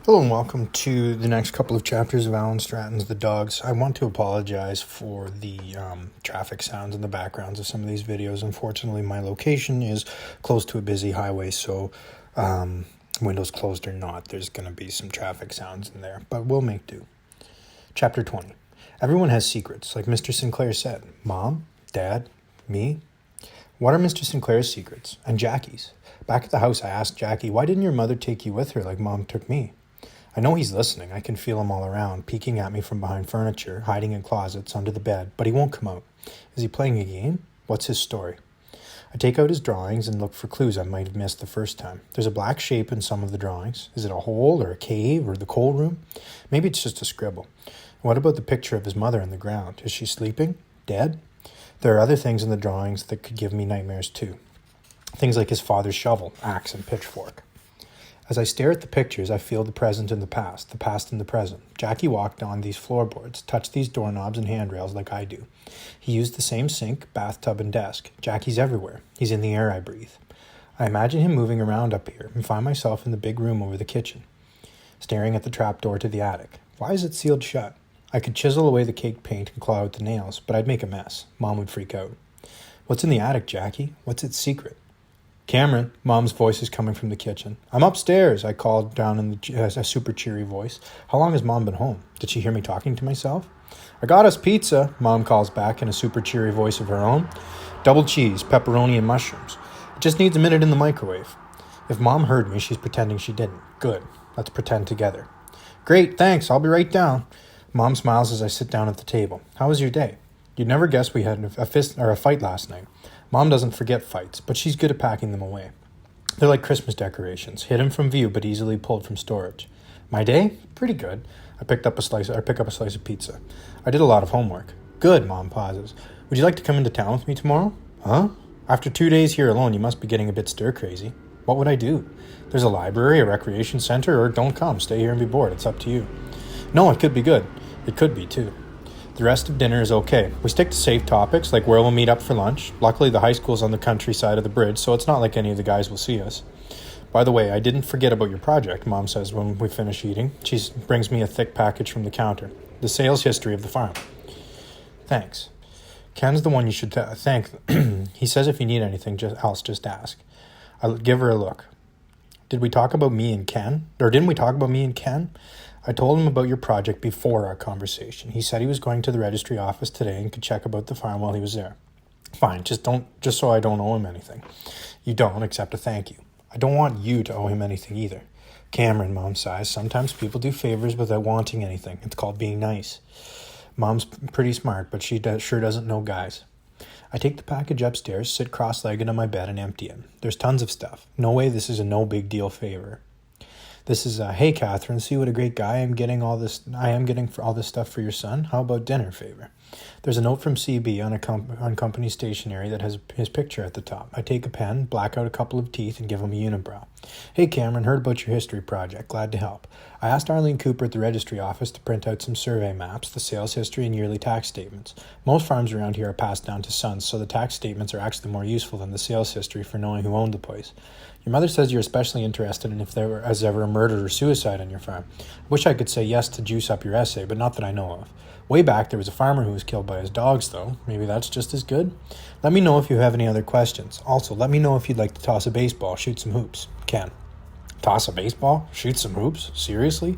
Hello and welcome to the next couple of chapters of Allan Stratton's The Dogs. I want to apologize for the traffic sounds and the backgrounds of some of these videos. Unfortunately, my location is close to a busy highway, so windows closed or not, there's going to be some traffic sounds in there, but we'll make do. Chapter 20. Everyone has secrets, like Mr. Sinclair said. Mom, Dad, me. What are Mr. Sinclair's secrets? And Jackie's? Back at the house, I asked Jackie, why didn't your mother take you with her like Mom took me? I know he's listening. I can feel him all around, peeking at me from behind furniture, hiding in closets, under the bed, but he won't come out. Is he playing a game? What's his story? I take out his drawings and look for clues I might have missed the first time. There's a black shape in some of the drawings. Is it a hole or a cave or the coal room? Maybe it's just a scribble. What about the picture of his mother in the ground? Is she sleeping? Dead? There are other things in the drawings that could give me nightmares too. Things like his father's shovel, axe, and pitchfork. As I stare at the pictures, I feel the present and the past and the present. Jackie walked on these floorboards, touched these doorknobs and handrails like I do. He used the same sink, bathtub, and desk. Jackie's everywhere. He's in the air I breathe. I imagine him moving around up here and find myself in the big room over the kitchen, staring at the trapdoor to the attic. Why is it sealed shut? I could chisel away the caked paint and claw out the nails, but I'd make a mess. Mom would freak out. What's in the attic, Jackie? What's its secret? Cameron, Mom's voice is coming from the kitchen. I'm upstairs, I called down in a super cheery voice. How long has Mom been home? Did she hear me talking to myself? I got us pizza, Mom calls back in a super cheery voice of her own. Double cheese, pepperoni, and mushrooms. It just needs a minute in the microwave. If Mom heard me, she's pretending she didn't. Good. Let's pretend together. Great, thanks. I'll be right down. Mom smiles as I sit down at the table. How was your day? You'd never guess we had a fight last night. Mom doesn't forget fights, but she's good at packing them away. They're like Christmas decorations, hidden from view but easily pulled from storage. My day? Pretty good. I pick up a slice of pizza. I did a lot of homework. Good, Mom pauses. Would you like to come into town with me tomorrow? Huh? After 2 days here alone, you must be getting a bit stir-crazy. What would I do? There's a library, a recreation center, or don't come. Stay here and be bored. It's up to you. No, it could be good. It could be, too. The rest of dinner is okay. We stick to safe topics, like where we'll meet up for lunch. Luckily, the high school's on the countryside of the bridge, so it's not like any of the guys will see us. By the way, I didn't forget about your project, Mom says when we finish eating. She brings me a thick package from the counter. The sales history of the farm. Thanks. Ken's the one you should thank. He says if you need anything else, just ask. I'll give her a look. Didn't we talk about me and Ken? I told him about your project before our conversation. He said he was going to the registry office today and could check about the farm while he was there. Fine, just so I don't owe him anything. You don't, except a thank you. I don't want you to owe him anything either. Cameron, Mom sighs. Sometimes people do favors without wanting anything. It's called being nice. Mom's pretty smart, but she sure doesn't know guys. I take the package upstairs, sit cross-legged on my bed, and empty it. There's tons of stuff. No way this is a no big deal favor. This is hey, Catherine, see what a great guy I am getting for all this stuff for your son? How about dinner favor? There's a note from CB on company stationery that has his picture at the top. I take a pen, black out a couple of teeth, and give him a unibrow. Hey, Cameron, heard about your history project. Glad to help. I asked Arlene Cooper at the registry office to print out some survey maps, the sales history, and yearly tax statements. Most farms around here are passed down to sons, so the tax statements are actually more useful than the sales history for knowing who owned the place. Your mother says you're especially interested in if there was ever a murder or suicide on your farm. I wish I could say yes to juice up your essay, but not that I know of. Way back, there was a farmer who was killed by his dogs, though. Maybe that's just as good? Let me know if you have any other questions. Also, let me know if you'd like to toss a baseball, shoot some hoops. Ken. Toss a baseball? Shoot some hoops? Seriously?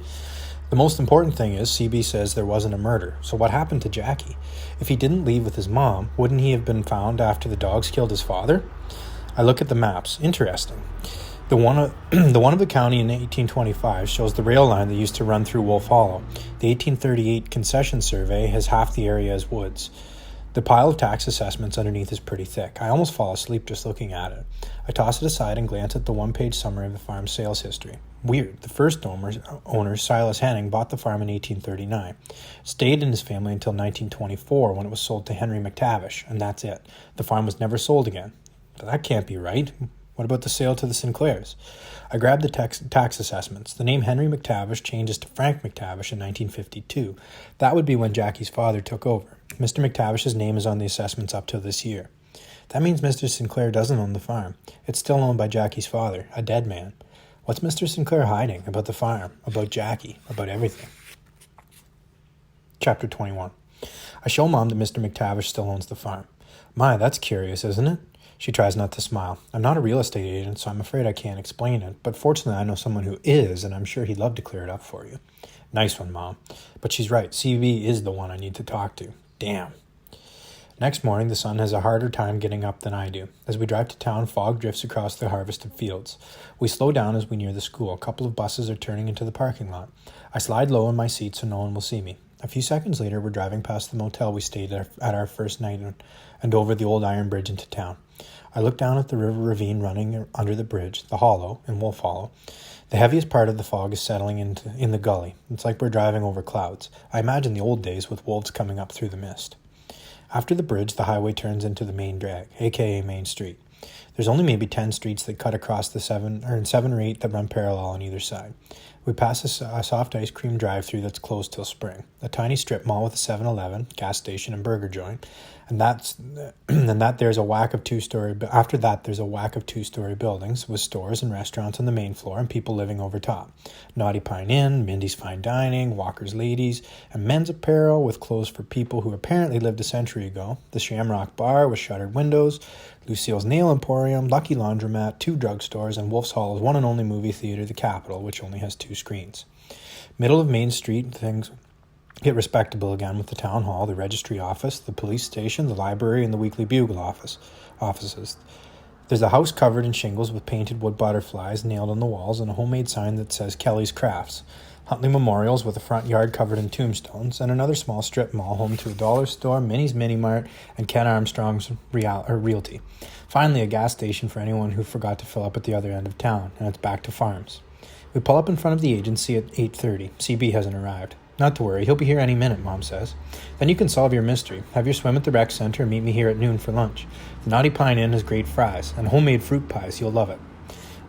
The most important thing is CB says there wasn't a murder. So what happened to Jackie? If he didn't leave with his mom, wouldn't he have been found after the dogs killed his father? I look at the maps. Interesting. The one of the county in 1825 shows the rail line that used to run through Wolf Hollow. The 1838 concession survey has half the area as woods. The pile of tax assessments underneath is pretty thick. I almost fall asleep just looking at it. I toss it aside and glance at the one-page summary of the farm's sales history. Weird. The first owner, Silas Henning, bought the farm in 1839. Stayed in his family until 1924 when it was sold to Henry McTavish, and that's it. The farm was never sold again. That can't be right. What about the sale to the Sinclairs? I grabbed the tax assessments. The name Henry McTavish changes to Frank McTavish in 1952. That would be when Jackie's father took over. Mr. McTavish's name is on the assessments up till this year. That means Mr. Sinclair doesn't own the farm. It's still owned by Jackie's father, a dead man. What's Mr. Sinclair hiding? About the farm, about Jackie, about everything. Chapter 21. I show Mom that Mr. McTavish still owns the farm. My, that's curious, isn't it? She tries not to smile. I'm not a real estate agent, so I'm afraid I can't explain it, but fortunately I know someone who is, and I'm sure he'd love to clear it up for you. Nice one, Mom. But she's right, CB is the one I need to talk to. Damn. Next morning, the sun has a harder time getting up than I do. As we drive to town, fog drifts across the harvested fields. We slow down as we near the school. A couple of buses are turning into the parking lot. I slide low in my seat so no one will see me. A few seconds later, we're driving past the motel we stayed at our first night and over the old iron bridge into town. I look down at the river ravine running under the bridge, the hollow, in Wolf Hollow. The heaviest part of the fog is settling in the gully. It's like we're driving over clouds. I imagine the old days with wolves coming up through the mist. After the bridge, the highway turns into the main drag, a.k.a. Main Street. There's only maybe 10 streets that cut across the 7 or 8 that run parallel on either side. We pass a soft ice cream drive-thru that's closed till spring, a tiny strip mall with a 7-Eleven, gas station, and burger joint, there's a whack of two-story buildings with stores and restaurants on the main floor and people living over top. Naughty Pine Inn, Mindy's Fine Dining, Walker's Ladies, and men's apparel with clothes for people who apparently lived a century ago, the Shamrock Bar with shuttered windows, Lucille's Nail Emporium, Lucky Laundromat, 2 drugstores, and Wolf's Hollow's one and only movie theater, the Capitol, which only has 2 screens. Middle of Main Street, things get respectable again with the town hall, the registry office, the police station, the library, and the Weekly Bugle offices. There's a house covered in shingles with painted wood butterflies nailed on the walls and a homemade sign that says Kelly's Crafts. Huntley Memorials with a front yard covered in tombstones, and another small strip mall home to a dollar store, Minnie's Mini Mart, and Ken Armstrong's Realty. Finally, a gas station for anyone who forgot to fill up at the other end of town, and it's back to farms. We pull up in front of the agency at 8:30. CB hasn't arrived. Not to worry, he'll be here any minute, Mom says. Then you can solve your mystery. Have your swim at the rec center and meet me here at noon for lunch. The Naughty Pine Inn has great fries and homemade fruit pies. You'll love it.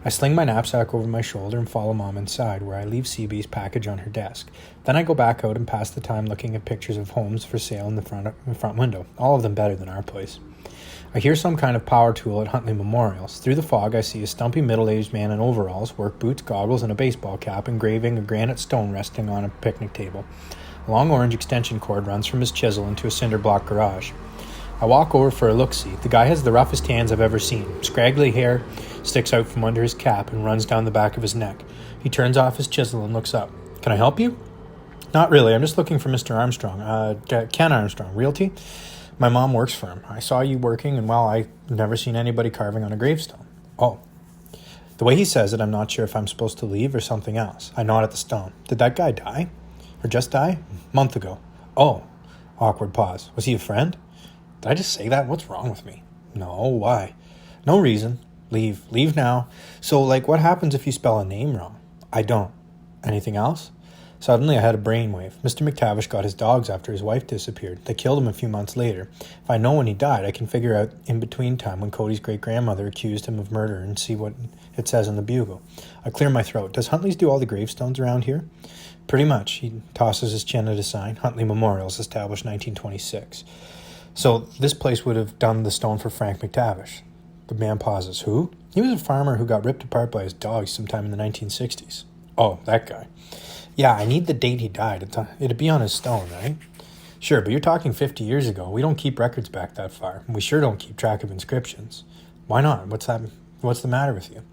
I sling my knapsack over my shoulder and follow Mom inside, where I leave CB's package on her desk. Then I go back out and pass the time looking at pictures of homes for sale in the front window, all of them better than our place. I hear some kind of power tool at Huntley Memorials. Through the fog, I see a stumpy middle-aged man in overalls, work boots, goggles, and a baseball cap, engraving a granite stone resting on a picnic table. A long orange extension cord runs from his chisel into a cinder block garage. I walk over for a look-see. The guy has the roughest hands I've ever seen. Scraggly hair sticks out from under his cap and runs down the back of his neck. He turns off his chisel and looks up. Can I help you? Not really. I'm just looking for Mr. Armstrong. Ken Armstrong, Realty? My mom works for him. I saw you working, and well, I've never seen anybody carving on a gravestone. Oh. The way he says it, I'm not sure if I'm supposed to leave or something else. I nod at the stone. Did that guy die? Or just die? Month ago. Oh. Awkward pause. Was he a friend? Did I just say that? What's wrong with me? No, why? No reason. Leave. Leave now. So, what happens if you spell a name wrong? I don't. Anything else? Suddenly, I had a brainwave. Mr. McTavish got his dogs after his wife disappeared. They killed him a few months later. If I know when he died, I can figure out in-between time when Cody's great-grandmother accused him of murder and see what it says in the Bugle. I clear my throat. Does Huntley's do all the gravestones around here? Pretty much. He tosses his chin at a sign. Huntley Memorials, established 1926. So this place would have done the stone for Frank McTavish. The man pauses. Who? He was a farmer who got ripped apart by his dogs sometime in the 1960s. Oh, that guy. Yeah, I need the date he died. It'd be on his stone, right? Sure, but you're talking 50 years ago. We don't keep records back that far. We sure don't keep track of inscriptions. Why not? What's the matter with you?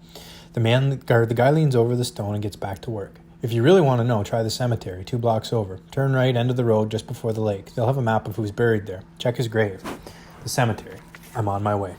The guy leans over the stone and gets back to work. If you really want to know, try the cemetery, 2 blocks over. Turn right, end of the road, just before the lake. They'll have a map of who's buried there. Check his grave. The cemetery. I'm on my way.